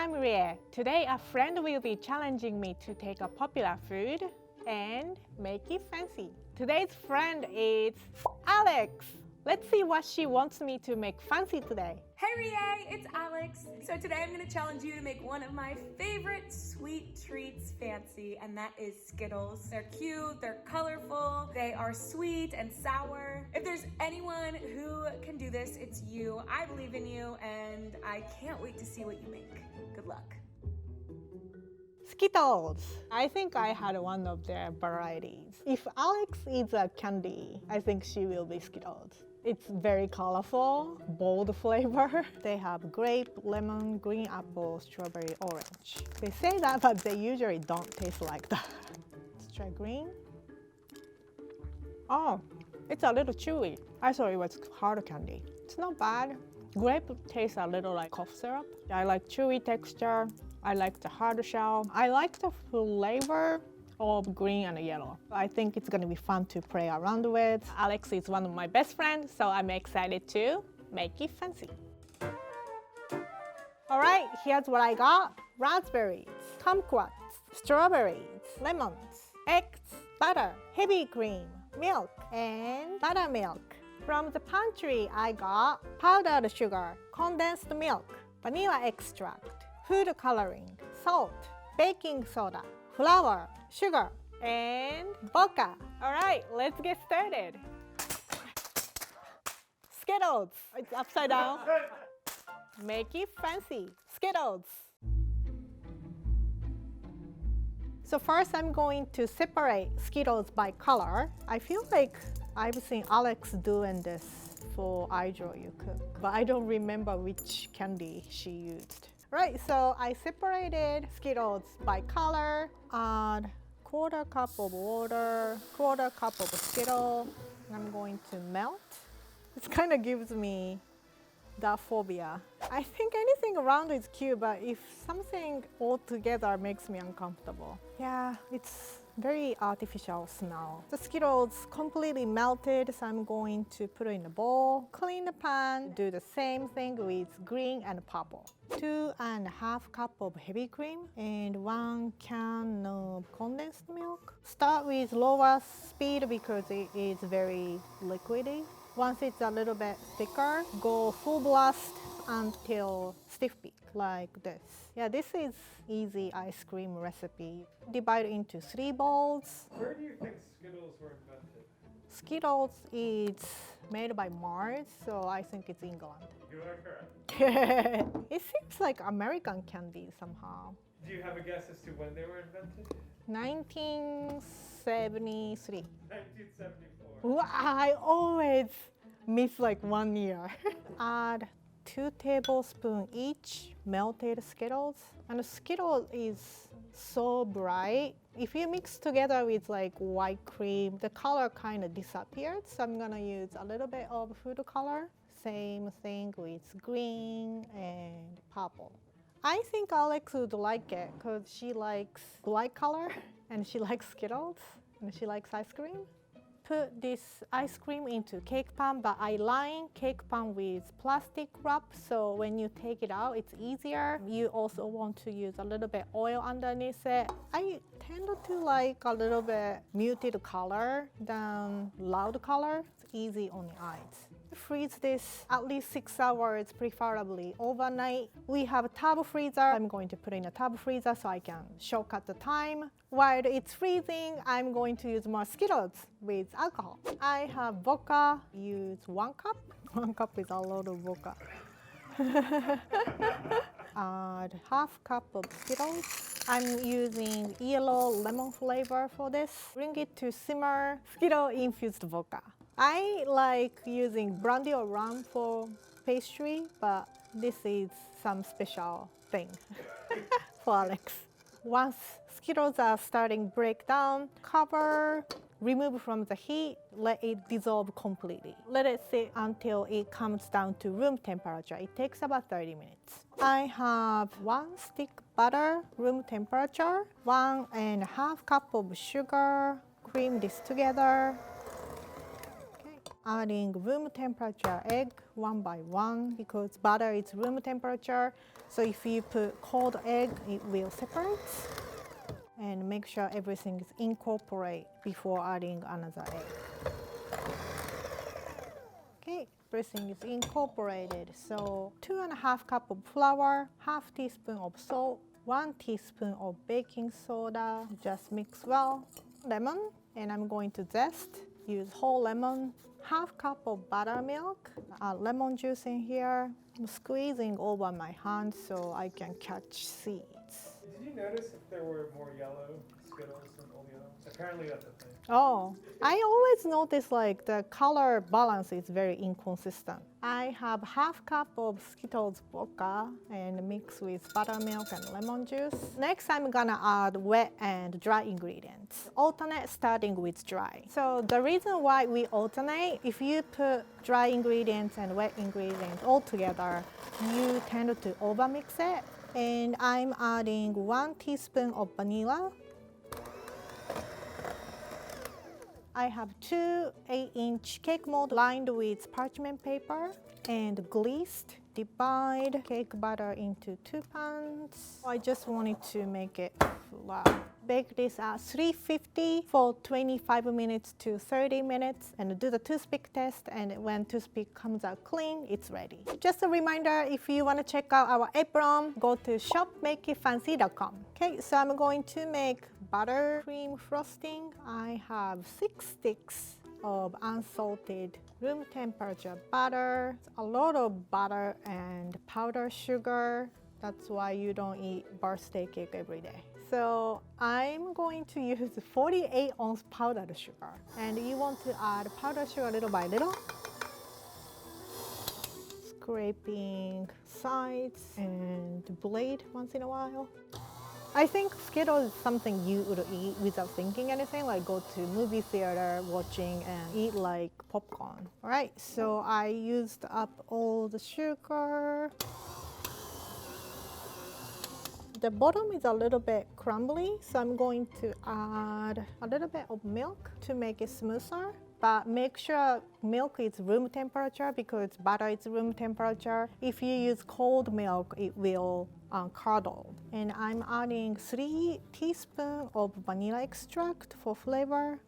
I'm Rie. Today a friend will be challenging me to take a popular food and make it fancy. Today's friend is Alix. Let's see what she wants me to make fancy today. Hey Rie, it's Alix. So today I'm going to challenge you to make one of my favorite sweet treats fancy, and that is Skittles. They're cute, they're colorful, they are sweet and sour. If there's anyone who can do this, it's you. I believe in you, and I can't wait to see what you make. Good luck. Skittles. I think I had one of their varieties. If Alix is a candy, I think she will be Skittles. It's very colorful, bold flavor. They have grape, lemon, green apple, strawberry, orange. They say that, but they usually don't taste like that. Let's try green. Oh, it's a little chewy. I thought it was hard candy. It's not bad. Grape tastes a little like cough syrup. I like chewy texture. I like the hard shell. I like the flavor of green and yellow. I think it's gonna be fun to play around with. Alix is one of my best friends, so I'm excited to make it fancy. All right, here's what I got. Raspberries, kumquats, strawberries, lemons, eggs, butter, heavy cream, milk, and buttermilk. From the pantry, I got powdered sugar, condensed milk, vanilla extract, food coloring, salt, baking soda, flour, sugar, and vodka. All right, let's get started. Skittles. It's upside down. Make it fancy. Skittles. So first I'm going to separate Skittles by color. I feel like I've seen Alix doing this for I Draw You Cook, but I don't remember which candy she used. Right, so I separated Skittles by color, add quarter cup of water, quarter cup of Skittle. I'm going to melt. This kind of gives me that phobia. I think anything around is cute, but if something altogether makes me uncomfortable. Yeah, it's very artificial smell. The Skittles completely melted, so I'm going to put it in a bowl, clean the pan, do the same thing with green and purple. 2.5 cups of heavy cream and 1 can of condensed milk. Start with lower speed because it is very liquidy. Once it's a little bit thicker, go full blast until stiff peak, like this. Yeah, this is easy ice cream recipe. Divide into 3 bowls. Where do you think Skittles were invented? Skittles is made by Mars, so I think it's England. You are correct. It seems like American candy somehow. Do you have a guess as to when they were invented? 1973. 1974. I always miss like 1 year. Add 2 tablespoons each melted Skittles. And Skittles is so bright. If you mix together with like white cream, the color kind of disappears. So I'm gonna use a little bit of food color. Same thing with green and purple. I think Alix would like it because she likes light color and she likes Skittles and she likes ice cream. Put this ice cream into cake pan, but I line cake pan with plastic wrap, so when you take it out, it's easier. You also want to use a little bit oil underneath it. I tend to like a little bit muted color than loud color. It's easy on the eyes. Freeze this at least 6 hours, preferably overnight. We have a tub freezer. I'm going to put in a tub freezer so I can shortcut the time. While it's freezing, I'm going to use more Skittles with alcohol. I have vodka. Use 1 cup. 1 cup is a lot of vodka. Add half cup of Skittles. I'm using yellow lemon flavor for this. Bring it to simmer. Skittle infused vodka. I like using brandy or rum for pastry, but this is some special thing for Alix. Once Skittles are starting to break down, cover, remove from the heat, let it dissolve completely. Let it sit until it comes down to room temperature. It takes about 30 minutes. I have 1 stick butter, room temperature, 1.5 cup of sugar, cream this together. adding room temperature egg one by one because butter is room temperature. So if you put cold egg, it will separate. And make sure everything is incorporate before adding another egg. Okay, everything is incorporated. So 2.5 cups of flour, half teaspoon of salt, 1 teaspoon of baking soda, just mix well. Lemon, and I'm going to zest. Use whole lemon, half cup of buttermilk, lemon juice in here. I'm squeezing over my hand so I can catch seeds. Did you notice if there were more yellow Skittles than old yellow? Apparently that's a thing. Oh, I always notice like the color balance is very inconsistent. I have half cup of Skittles vodka and mix with buttermilk and lemon juice. Next, I'm gonna add wet and dry ingredients. Alternate starting with dry. So the reason why we alternate, if you put dry ingredients and wet ingredients all together, you tend to overmix it. And I'm adding 1 teaspoon of vanilla. I have 2 8-inch cake mold lined with parchment paper and greased. Divide cake batter into 2 pans. I just wanted to make it flat. Bake this at 350 for 25 minutes to 30 minutes and do the toothpick test, and when toothpick comes out clean, it's ready. Just a reminder, if you want to check out our apron, go to shopmakeitfancy.com. Okay, so I'm going to make buttercream frosting. I have 6 sticks of unsalted room temperature butter, a lot of butter and powdered sugar. That's why you don't eat birthday cake every day. So I'm going to use 48-ounce powdered sugar, and you want to add powdered sugar little by little. Scraping sides and blade once in a while. I think Skittles is something you would eat without thinking anything, like go to movie theater watching and eat like popcorn. All right, so I used up all the sugar. The bottom is a little bit crumbly, so I'm going to add a little bit of milk to make it smoother. But make sure milk is room temperature because butter is room temperature. If you use cold milk, it will curdle. And I'm adding 3 teaspoons of vanilla extract for flavor.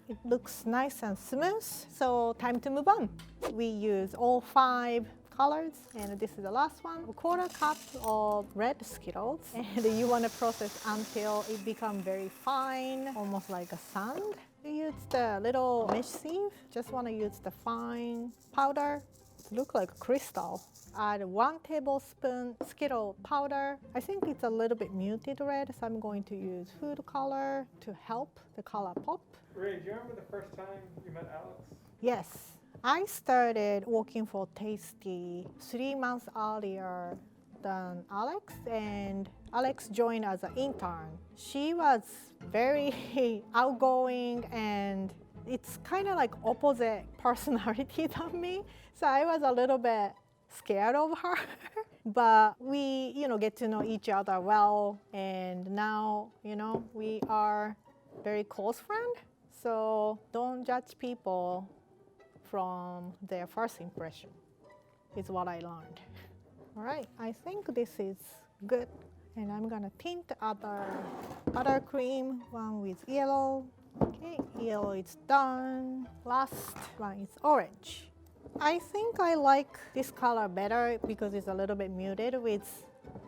It looks nice and smooth, so time to move on. We use all 5 colors, and this is the last one. 1/4 cup of red Skittles, and you want to process until it becomes very fine, almost like a sand. You use the little mesh sieve. Just want to use the fine powder. It looks like crystal. Add 1 tablespoon Skittle powder. I think it's a little bit muted red, so I'm going to use food color to help the color pop. Ray, do you remember the first time you met Alex? Yes. I started working for Tasty 3 months earlier than Alex, and Alex joined as an intern. She was very outgoing, and it's kind of like opposite personality than me, so I was a little bit scared of her. But we, get to know each other well, and now, we are very close friends. So don't judge people from their first impression, is what I learned. All right, I think this is good. And I'm gonna tint the other buttercream, one with yellow. Okay, yellow is done. Last one is orange. I think I like this color better because it's a little bit muted with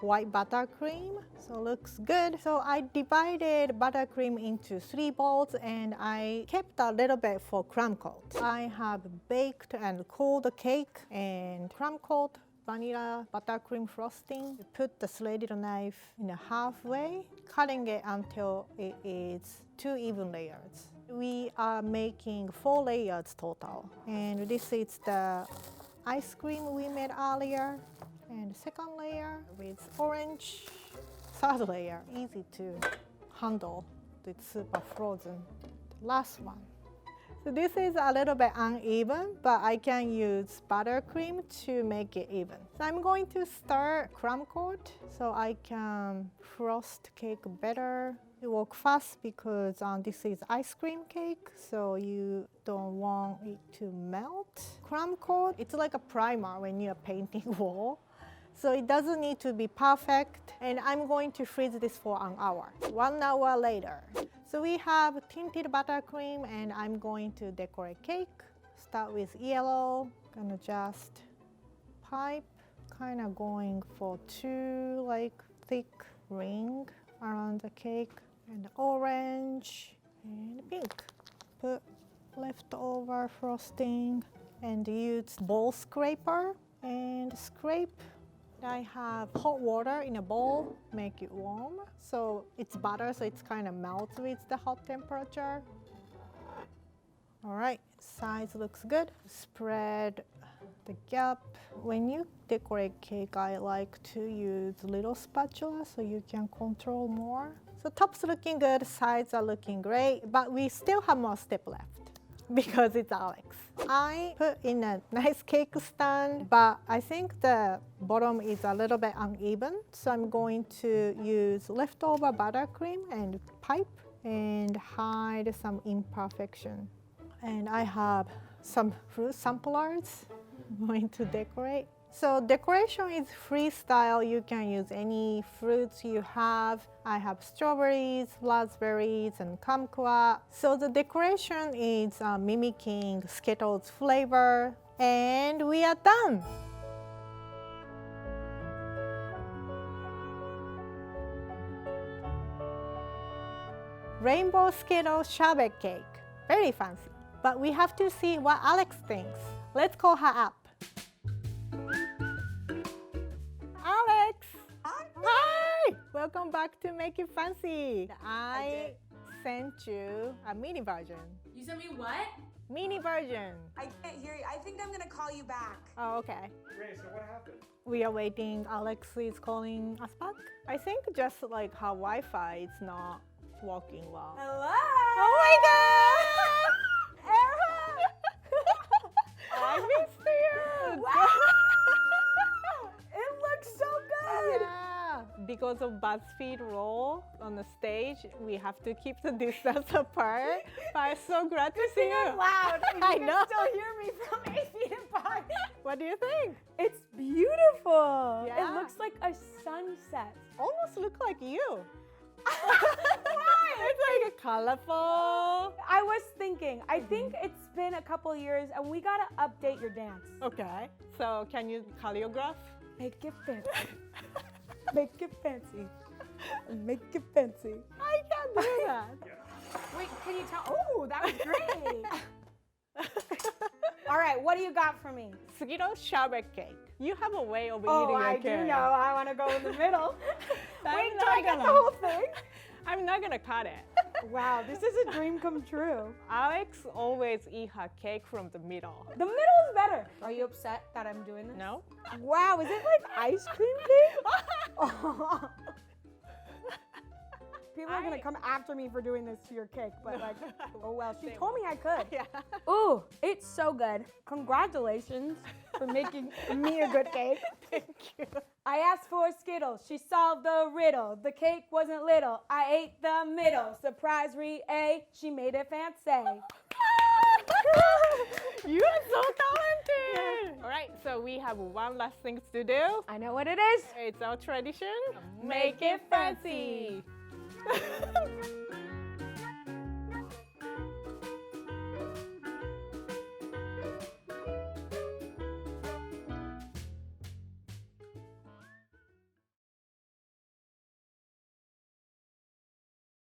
white buttercream, so looks good. So I divided buttercream into 3 bowls, and I kept a little bit for crumb coat. I have baked and cooled cake and crumb coat, vanilla buttercream frosting. Put the slided knife in a halfway, cutting it until it is 2 even layers. We are making 4 layers total, and this is the ice cream we made earlier. And second layer with orange. Third layer, easy to handle. It's super frozen. Last one. So this is a little bit uneven, but I can use buttercream to make it even. So I'm going to start crumb coat so I can frost cake better. It works fast because this is ice cream cake, so you don't want it to melt. Crumb coat, it's like a primer when you're painting wall. So it doesn't need to be perfect. And I'm going to freeze this for an hour. 1 hour later. So we have tinted buttercream and I'm going to decorate cake. Start with yellow, gonna just pipe, kind of going for 2 like thick ring around the cake. And orange and pink. Put leftover frosting and use bowl scraper and scrape. I have hot water in a bowl, make it warm. So it's butter, so it's kind of melts with the hot temperature. All right, size looks good. Spread the gap. When you decorate cake, I like to use little spatula so you can control more. So top's looking good, sides are looking great, but we still have more step left because it's Alix. I put in a nice cake stand, but I think the bottom is a little bit uneven. So I'm going to use leftover buttercream and pipe and hide some imperfection. And I have some fruit samplers I'm going to decorate. So decoration is freestyle. You can use any fruits you have. I have strawberries, raspberries, and kumquat. So the decoration is mimicking Skittles flavor. And we are done. Rainbow Skittles sherbet cake. Very fancy. But we have to see what Alix thinks. Let's call her up. Alix! Hi! Hi! Welcome back to Make It Fancy. I sent you a mini version. You sent me what? Mini version. I can't hear you. I think I'm gonna call you back. Oh, okay. Ray, so what happened? We are waiting. Alix is calling us back. I think just like her Wi-Fi is not working well. Hello! Oh my god! I missed you! Wow! It looks so good! Yeah, because of BuzzFeed rule on the stage, we have to keep the distance apart. But I'm so glad to see you. Loud. You I can know. still hear me from 8 feet apart. What do you think? It's beautiful. Yeah. It looks like a sunset. Almost look like you. Why? It's like a colorful. I was thinking, I think it's been a couple years and we gotta update your dance. Okay, so can you choreograph? Make it fancy. Make it fancy. Make it fancy. I can't do that. Wait, can you tell? Oh, that was great. All right, what do you got for me? Skittles sherbet cake. You have a way of Oh, eating a I cake. do know. I want to go in the middle. I'm Wait, do not I get the gonna. whole thing? I'm not gonna cut it. Wow, this is a dream come true. Alix always eat her cake from the middle. The middle is better. Are you upset that I'm doing this? No? Wow, is it like ice cream cake? Oh. People are gonna come after me for doing this to your cake, but like, oh well. She told me I could. Yeah. Ooh, it's so good. Congratulations for making me a good cake. Thank you. I asked for Skittles. She solved the riddle. The cake wasn't little. I ate the middle. Surprise, Rie, she made it fancy. You are so talented. All right, so we have one last thing to do. I know what it is. It's our tradition. Make it fancy.